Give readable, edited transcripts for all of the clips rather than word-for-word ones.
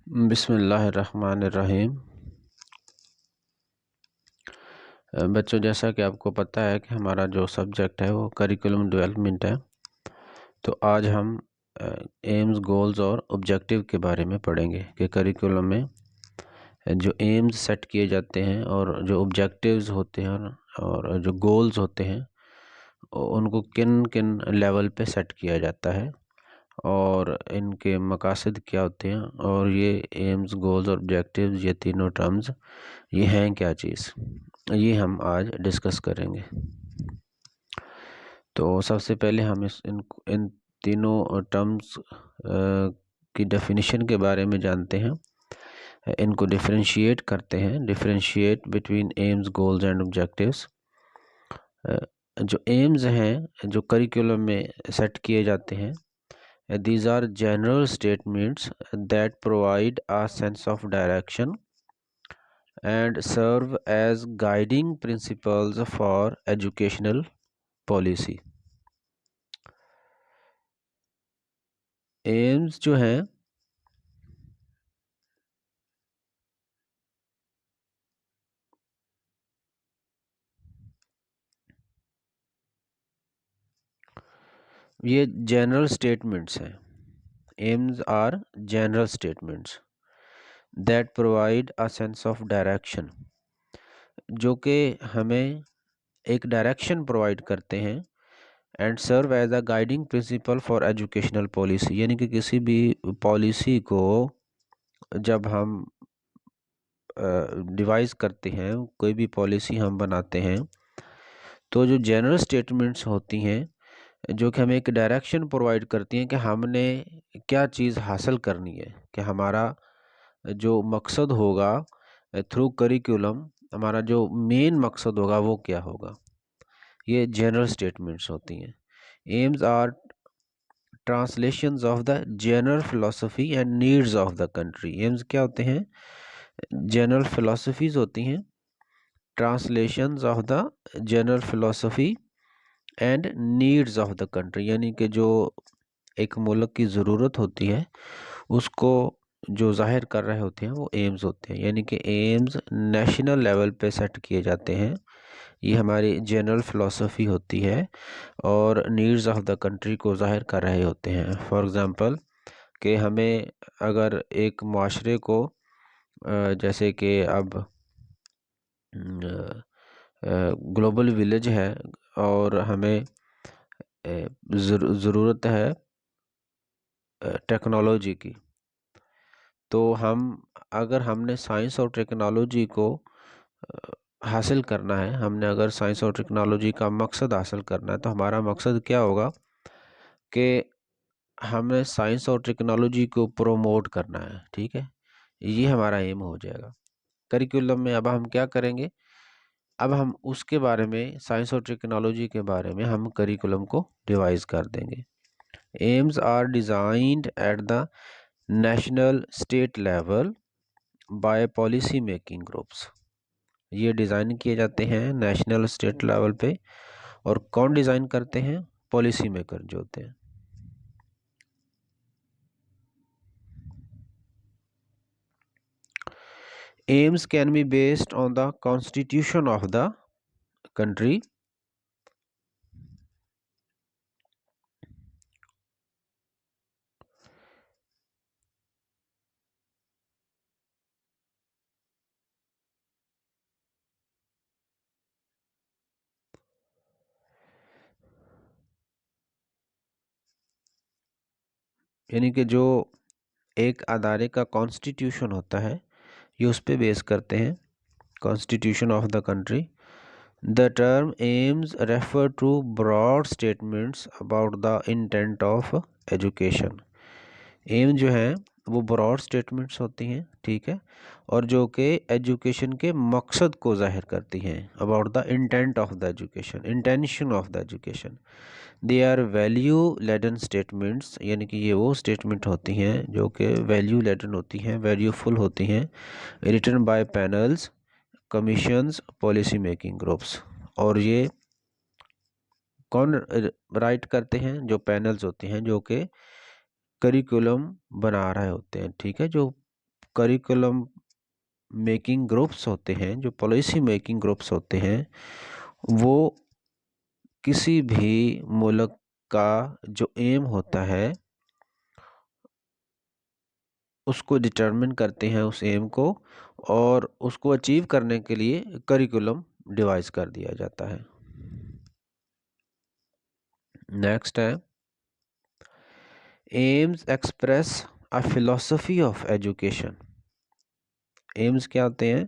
बिस्मिल्लाहिर्रहमानिर्रहीम। बच्चों, जैसा कि आपको पता है कि हमारा जो सब्जेक्ट है वो करिकुलम डेवलपमेंट है। तो आज हम एम्स, गोल्स और ऑब्जेक्टिव के बारे में पढ़ेंगे कि करिकुलम में जो एम्स सेट किए जाते हैं और जो ऑब्जेक्टिव्स होते हैं और जो गोल्स होते हैं उनको किन किन लेवल पे सेट किया जाता है और इनके मकासद क्या होते हैं, और ये एम्स, गोल्स और ऑब्जेक्टिव्स, ये तीनों टर्म्स ये हैं क्या चीज़, ये हम आज डिस्कस करेंगे। तो सबसे पहले हम इन तीनों टर्म्स की डेफिनेशन के बारे में जानते हैं, इनको डिफरेंशिएट करते हैं, differentiate between AIIMS, goals and objectives. जो एम्स हैं जो करिकुलम में सेट किए जाते हैं, these are general statements that provide a sense of direction and serve as guiding principles for educational policy. Aims जो हैं ये जनरल स्टेटमेंट्स हैं। Aims are general statements that provide a sense of direction, जो कि हमें एक direction provide करते हैं, and serve as a guiding principle for educational policy. यानी कि किसी भी पॉलिसी को जब हम डिवाइस करते हैं, कोई भी पॉलिसी हम बनाते हैं, तो जो जनरल स्टेटमेंट्स होती हैं जो कि हमें एक डायरेक्शन प्रोवाइड करती हैं कि हमने क्या चीज़ हासिल करनी है, कि हमारा जो मकसद होगा थ्रू करिकुलम, हमारा जो मेन मकसद होगा वो क्या होगा। ये जनरल स्टेटमेंट्स होती हैं। Aims are translations of the general philosophy and needs of the country. Aims क्या होते हैं? जनरल फिलोसफीज होती हैं, translations of the general philosophy and needs of the country. यानी कि जो एक मुल्क की ज़रूरत होती है उसको जो जाहिर कर रहे होते हैं वो एम्स होते हैं। यानी कि एम्स नेशनल लेवल पे सेट किए जाते हैं, ये हमारी जनरल फिलॉसफी होती है, और नीड्स ऑफ द कंट्री को जाहिर कर रहे होते हैं। फॉर एग्ज़ाम्पल कि हमें अगर एक माशरे को जैसे कि अब ग्लोबल विलेज है और हमें ज़रूरत है टेक्नोलॉजी की, तो हम अगर हमने साइंस और टेक्नोलॉजी को हासिल करना है, हमने अगर साइंस और टेक्नोलॉजी का मकसद हासिल करना है, तो हमारा मकसद क्या होगा कि हमें साइंस और टेक्नोलॉजी को प्रोमोट करना है। ठीक है, ये हमारा एम हो जाएगा करिकुलम में। अब हम क्या करेंगे, अब हम उसके बारे में, साइंस और टेक्नोलॉजी के बारे में हम करिकुलम को डिवाइस कर देंगे। Aims are designed at the national state level by policy making groups. ये डिज़ाइन किए जाते हैं नेशनल स्टेट लेवल पे, और कौन डिज़ाइन करते हैं? पॉलिसी मेकर जो होते हैं। AIIMS can be based on the constitution of the country, यानी कि जो एक अदारे का कॉन्स्टिट्यूशन होता है ये उस पे बेस करते हैं, constitution of the country. The term aims refer to broad statements about the intent of education. Aim जो है वो ब्रॉड स्टेटमेंट्स होती हैं, ठीक है, और जो कि एजुकेशन के मकसद को जाहिर करती हैं, about the intent of the education, intention of the education. They are value laden statements, यानी कि ये वो स्टेटमेंट होती हैं जो कि वैल्यू लेडन होती हैं, वैल्यूफुल होती हैं, written by panels, commissions, policy making groups. और ये कौन राइट करते हैं? जो पैनल्स होते हैं जो कि करिकुलम बना रहे होते हैं, ठीक है, जो करिकुलम मेकिंग ग्रुप्स होते हैं, जो पॉलिसी मेकिंग ग्रुप्स होते हैं, वो किसी भी मुल्क का जो एम होता है उसको डिटरमिन करते हैं, उस एम को, और उसको अचीव करने के लिए करिकुलम डिवाइस कर दिया जाता है। नेक्स्ट है AIIMS express a philosophy of education. AIIMS क्या होते हैं?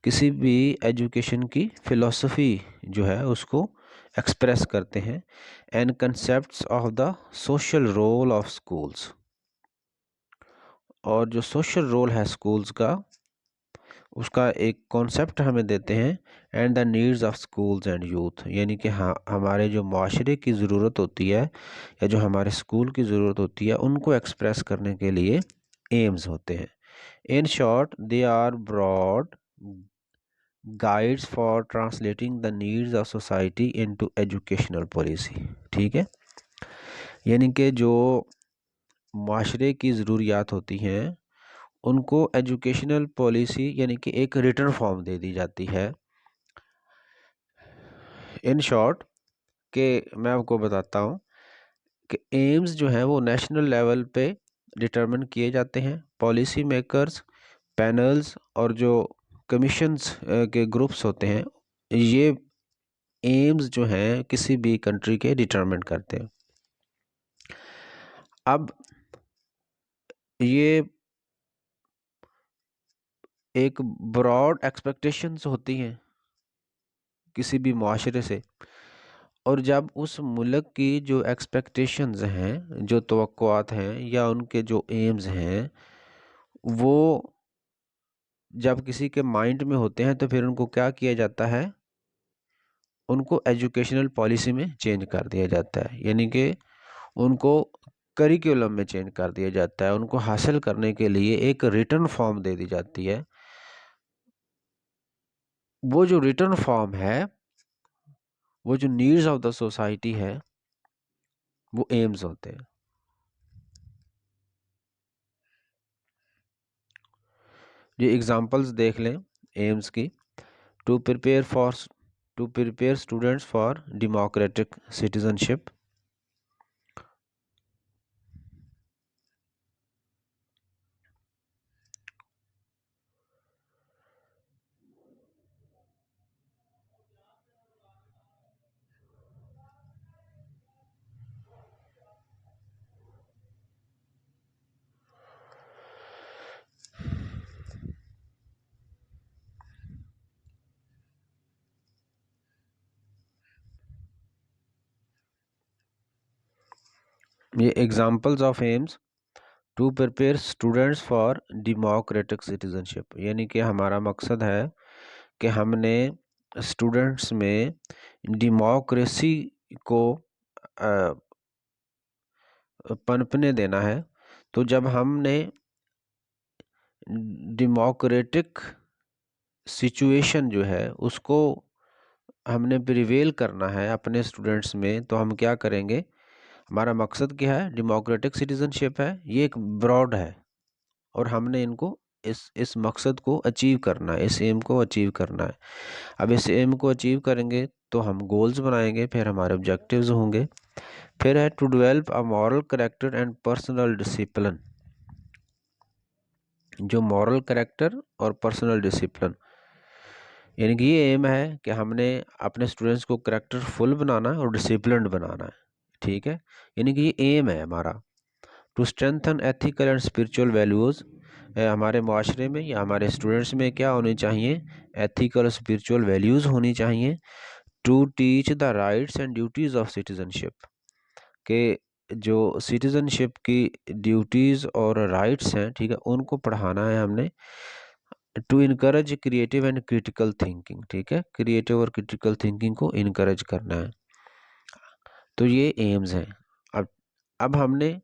किसी भी एजुकेशन की फिलॉसफी जो है उसको एक्सप्रेस करते हैं। And concepts of the social role of schools, और जो सोशल रोल है स्कूल्स का उसका एक कॉन्सेप्ट हमें देते हैं। And the needs of schools and youth, यानी कि हाँ हमारे जो माशरे की ज़रूरत होती है या जो हमारे स्कूल की ज़रूरत होती है उनको एक्सप्रेस करने के लिए एम्स होते हैं। In short they are broad guides for translating the needs of society into educational policy. ठीक है, यानी कि जो माशरे की ज़रूरियात होती हैं उनको एजुकेशनल पॉलिसी यानी कि एक रिटन फॉर्म दे दी जाती है। इन शॉर्ट कि मैं आपको बताता हूँ कि एम्स जो हैं वो नेशनल लेवल पे डिटरमिन किए जाते हैं। पॉलिसी मेकर्स, पैनल्स और जो कमीशंस के ग्रुप्स होते हैं, ये एम्स जो हैं किसी भी कंट्री के डिटरमिन करते हैं। अब ये एक ब्रॉड एक्सपेक्टेशंस होती हैं किसी भी मुआशरे से, और जब उस मुल्क की जो एक्सपेक्टेशंस हैं, जो तवक्कुआत हैं या उनके जो एम्स हैं, वो जब किसी के माइंड में होते हैं तो फिर उनको क्या किया जाता है? उनको एजुकेशनल पॉलिसी में चेंज कर दिया जाता है, यानी कि उनको करिकुलम में चेंज कर दिया जाता है। उनको हासिल करने के लिए एक रिटन फॉर्म दे दी जाती है। वो जो रिटन फॉर्म है, वो जो नीड्स ऑफ द सोसाइटी है, वो एम्स होते हैं। ये एग्जांपल्स देख लें एम्स की। To prepare for to prepare students for democratic citizenship, ये examples of aims. To prepare students for democratic citizenship, यानी कि हमारा मकसद है कि हमने स्टूडेंट्स में डेमोक्रेसी को पनपने देना है। तो जब हमने डेमोक्रेटिक सिचुएशन जो है उसको हमने प्रिवेल करना है अपने स्टूडेंट्स में, तो हम क्या करेंगे? हमारा मकसद क्या है? डेमोक्रेटिक सिटीजनशिप है, ये एक ब्रॉड है, और हमने इनको इस मकसद को अचीव करना है, इस एम को अचीव करना है। अब इस एम को अचीव करेंगे तो हम गोल्स बनाएंगे, फिर हमारे ऑब्जेक्टिव्स होंगे। फिर है to develop a moral character and personal discipline. जो मॉरल करेक्टर और पर्सनल डिसिप्लिन, यानी कि ये एम है कि हमने अपने स्टूडेंट्स को करेक्टरफुल बनाना है और डिसिप्लिन्ड बनाना है। ठीक है, यानी कि ये एम है हमारा। To strengthen ethical and spiritual values, हमारे माशरे में या हमारे स्टूडेंट्स में क्या होनी चाहिए? एथिकल और स्पिरिचुअल वैल्यूज़ होनी चाहिए। To teach the rights and duties of citizenship, के जो सिटीजनशिप की ड्यूटीज़ और राइट्स हैं, ठीक है, उनको पढ़ाना है हमने। To encourage creative and critical thinking, ठीक है, क्रिएटिव और क्रिटिकल थिंकिंग को इनकरेज करना है। तो ये एम्स हैं। अब अब हमने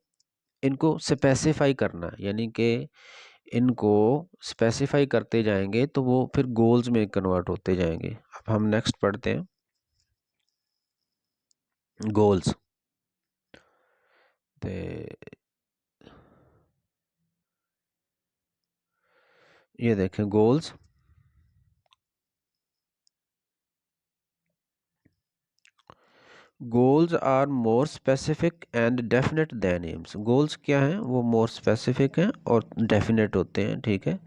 इनको स्पेसिफाई करना है, यानी कि इनको स्पेसिफाई करते जाएंगे तो वो फिर गोल्स में कन्वर्ट होते जाएंगे। अब हम नेक्स्ट पढ़ते हैं गोल्स। ते ये देखें goals, goals are more specific and definite than aims. Goals क्या हैं, वो मोर स्पेसिफिक हैं और डेफिनेट होते हैं, ठीक है।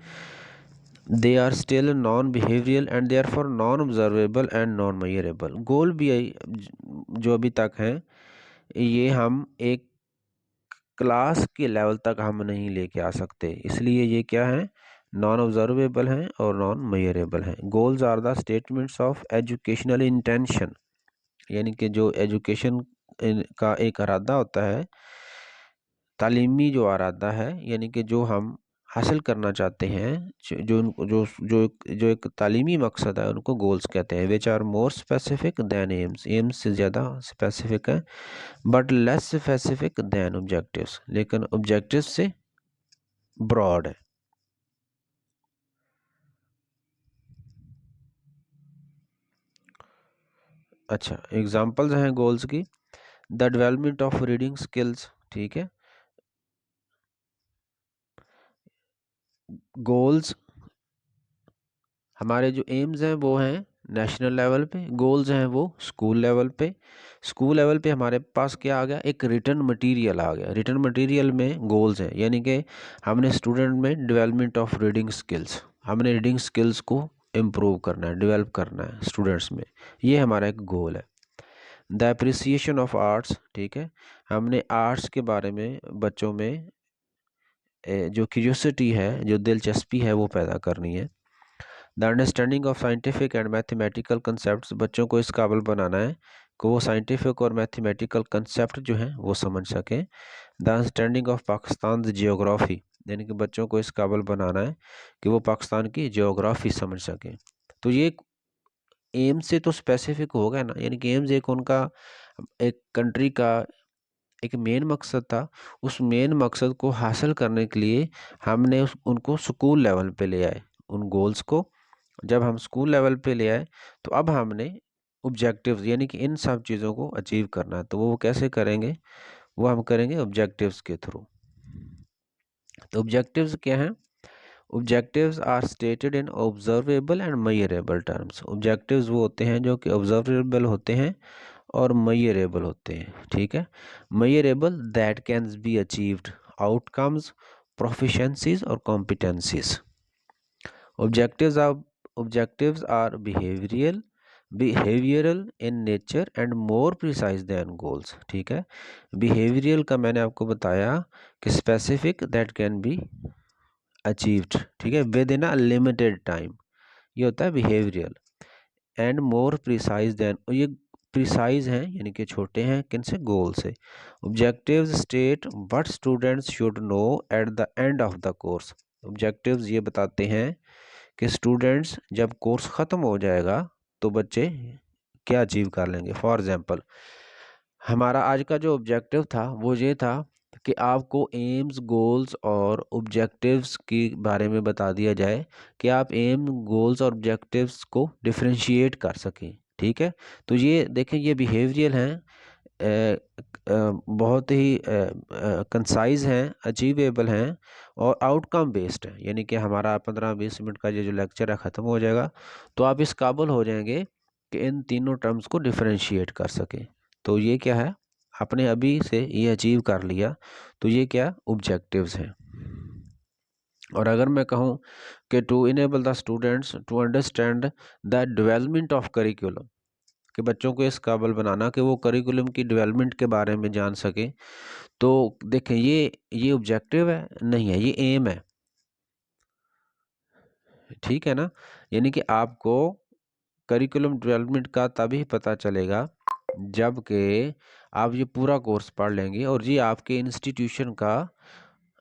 They are still non behavioral and they are for non observable and non measurable. Goal भी जो अभी तक हैं, ये हम एक क्लास के लेवल तक हम नहीं लेके आ सकते, इसलिए ये क्या है, नॉन ऑब्जर्वेबल हैं और नॉन मेजरेबल हैं। Goals are the statements of educational intention, यानी कि जो एजुकेशन का एक इरादा होता है, तालीमी जो इरादा है, यानी कि जो हम हासिल करना चाहते हैं, जो जो जो जो एक तालीमी मकसद है, उनको गोल्स कहते हैं। Which are more specific than aims, aims से ज़्यादा स्पेसिफिक है, but less specific than objectives, लेकिन ऑब्जेक्टिव्स से ब्रॉड है। अच्छा, एग्जांपल्स हैं गोल्स की, the development of reading skills, ठीक है। गोल्स, हमारे जो एम्स हैं वो हैं नेशनल लेवल पे, गोल्स हैं वो स्कूल लेवल पे। स्कूल लेवल पे हमारे पास क्या आ गया, एक रिटन मटेरियल आ गया। रिटन मटेरियल में गोल्स हैं, यानी कि हमने स्टूडेंट में डेवलपमेंट ऑफ रीडिंग स्किल्स, हमने रीडिंग स्किल्स को इम्प्रूव करना है, डेवलप करना है स्टूडेंट्स में, ये हमारा एक गोल है। द अप्रिसिएशन ऑफ आर्ट्स, ठीक है, हमने आर्ट्स के बारे में बच्चों में जो क्यूरियोसिटी है, जो दिलचस्पी है, वो पैदा करनी है। The understanding of scientific and mathematical concept, बच्चों को इस काबिल बनाना है कि वो साइंटिफिक और मैथमेटिकल कंसेप्ट जो हैं वो समझ सकें। The understanding of Pakistan geography, यानी कि बच्चों को इस काबिल बनाना है कि वो पाकिस्तान की जियोग्राफी समझ सकें। तो ये एम से तो स्पेसिफिक हो गया ना, यानी कि एम्स एक उनका एक कंट्री का एक मेन मकसद था। उस मेन मकसद को हासिल करने के लिए हमने उनको स्कूल लेवल पे ले आए, उन गोल्स को जब हम स्कूल लेवल पे ले आए, तो अब हमने ऑब्जेक्टिव्स, यानी कि इन सब चीज़ों को अचीव करना है। तो वो कैसे करेंगे, वो हम करेंगे ऑब्जेक्टिव्स के थ्रू। तो ऑब्जेक्टिव्स क्या हैं, objectives are stated in observable and measurable terms. Objectives वो होते हैं जो कि ऑब्जर्वेबल होते हैं और मेजरेबल होते हैं, ठीक है। Measurable that can be achieved, outcomes, proficiencies और competencies. Objectives are objectives are behavioral in nature and more precise than goals, ठीक है। behavioral का मैंने आपको बताया कि specific that can be achieved, ठीक है, within a limited time, ये होता है behavioral। and more precise than, और ये प्रिसाइज हैं यानी कि छोटे हैं, किन से, गोल से। objectives state what students should know at the end of the course। objectives ये बताते हैं कि स्टूडेंट्स जब कोर्स ख़त्म हो जाएगा तो बच्चे क्या अचीव कर लेंगे। फॉर एग्ज़ाम्पल, हमारा आज का जो ऑब्जेक्टिव था वो ये था कि आपको एम्स, गोल्स और ऑब्जेक्टिव्स के बारे में बता दिया जाए कि आप एम, गोल्स और ऑब्जेक्टिव्स को डिफरेंशिएट कर सकें, ठीक है। तो ये देखें, ये बिहेवियरल हैं, बहुत ही कंसाइज हैं, अचीवेबल हैं और आउटकम बेस्ड है, यानी कि हमारा 15-20 मिनट का ये जो लेक्चर है ख़त्म हो जाएगा तो आप इस काबिल हो जाएंगे कि इन तीनों टर्म्स को डिफरेंशिएट कर सकें। तो ये क्या है, आपने अभी से ये अचीव कर लिया, तो ये क्या ऑब्जेक्टिव्स हैं। और अगर मैं कहूँ कि to enable the students to understand the development of curriculum, कि बच्चों को इस काबिल बनाना कि वो करिकुलम की डेवलपमेंट के बारे में जान सकें, तो देखें ये ऑब्जेक्टिव है नहीं है, ये एम है, ठीक है ना। यानी कि आपको करिकुलम डेवलपमेंट का तभी पता चलेगा जबकि आप ये पूरा कोर्स पढ़ लेंगे और ये आपके इंस्टीट्यूशन का,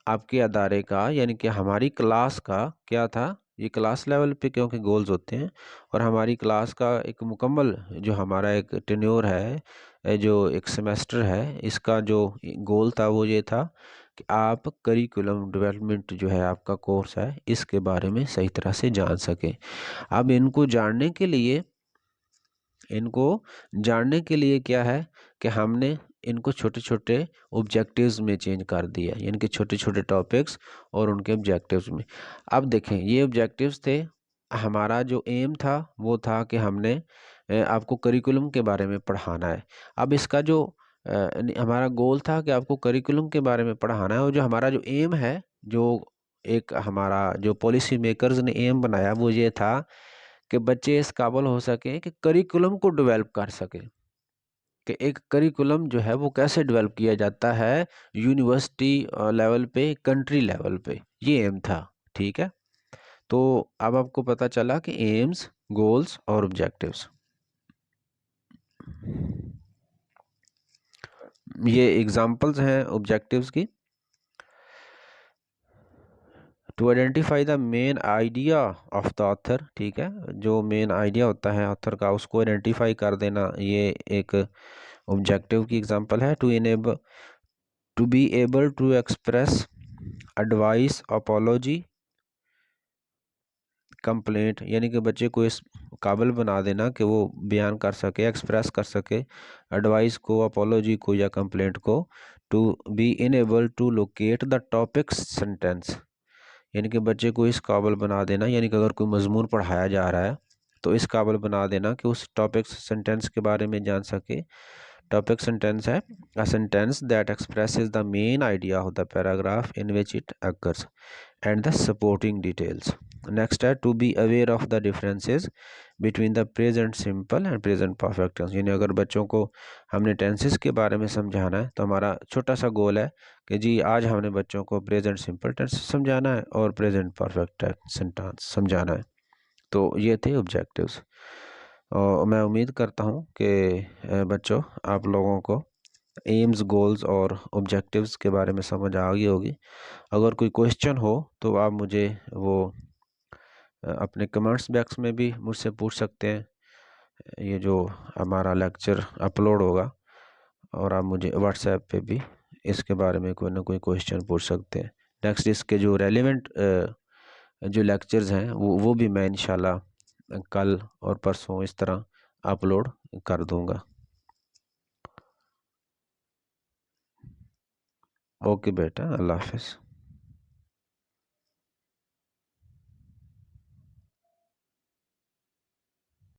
आपके अदारे का, यानी कि हमारी क्लास का क्या था, ये क्लास लेवल पे क्योंकि गोल्स होते हैं, और हमारी क्लास का एक मुकम्मल जो हमारा एक टेन्योर है, जो एक सेमेस्टर है, इसका जो गोल था वो ये था कि आप करिकुलम डेवलपमेंट जो है आपका कोर्स है, इसके बारे में सही तरह से जान सकें। अब इनको जानने के लिए क्या है कि हमने इनको छोटे छोटे ऑब्जेक्टिव्स में चेंज कर दिया, यानी कि छोटे छोटे टॉपिक्स और उनके ऑब्जेक्टिव्स में। अब देखें, ये ऑब्जेक्टिव्स थे, हमारा जो एम था वो था कि हमने आपको करिकुलम के बारे में पढ़ाना है। अब इसका जो हमारा गोल था कि आपको करिकुलम के बारे में पढ़ाना है, और जो हमारा जो एम है, जो एक हमारा जो पॉलिसी मेकर्स ने एम बनाया वो ये था कि बच्चे इस काबिल हो सके कि करिकुलम को डेवलप कर सके, कि एक करिकुलम जो है वो कैसे डेवलप किया जाता है यूनिवर्सिटी लेवल पे, कंट्री लेवल पे, ये एम था। ठीक है, तो अब आपको पता चला कि एम्स, गोल्स और ऑब्जेक्टिव्स, ये एग्जांपल्स हैं ऑब्जेक्टिव्स की। To identify the main idea of the author, ठीक है, जो मेन आइडिया होता है ऑथर का उसको आइडेंटिफाई कर देना, ये एक ऑब्जेक्टिव की एग्जांपल है। To be able to express advice, apology, complaint, यानी कि बच्चे को इस काबिल बना देना कि वो बयान कर सके, एक्सप्रेस कर सके एडवाइस को, अपोलॉजी को या कंप्लेंट को। To be enable to locate the topics sentence, यानी कि बच्चे को इस काबिल बना देना, यानी कि अगर कोई मजमून पढ़ाया जा रहा है तो इस काबिल बना देना कि उस टॉपिक सेंटेंस के बारे में जान सके। टॉपिक सेंटेंस है a sentence that expresses the main idea of the paragraph in which it occurs and the supporting details. Next है to be aware of the differences between the present simple and present perfect tense, यानी अगर बच्चों को हमने tenses के बारे में समझाना है तो हमारा छोटा सा गोल है कि जी आज हमने बच्चों को प्रेजेंट सिंपल टेंस समझाना है और प्रेजेंट परफेक्ट टेंस समझाना है। तो ये थे ऑब्जेक्टिव्स, और मैं उम्मीद करता हूँ कि बच्चों आप लोगों को एम्स, गोल्स और ऑब्जेक्टिव्स के बारे में समझ आ गई होगी। अगर कोई क्वेश्चन हो तो आप मुझे वो अपने कमेंट्स बॉक्स में भी मुझसे पूछ सकते हैं। ये जो हमारा लेक्चर अपलोड होगा, और आप मुझे व्हाट्सएप पे भी इसके बारे में कोई ना कोई क्वेश्चन पूछ सकते हैं। नेक्स्ट इसके जो रेलिवेंट जो लेक्चर्स हैं वो भी मैं इंशाल्लाह कल और परसों इस तरह अपलोड कर दूंगा। ओके बेटा, अल्लाह हाफिज़।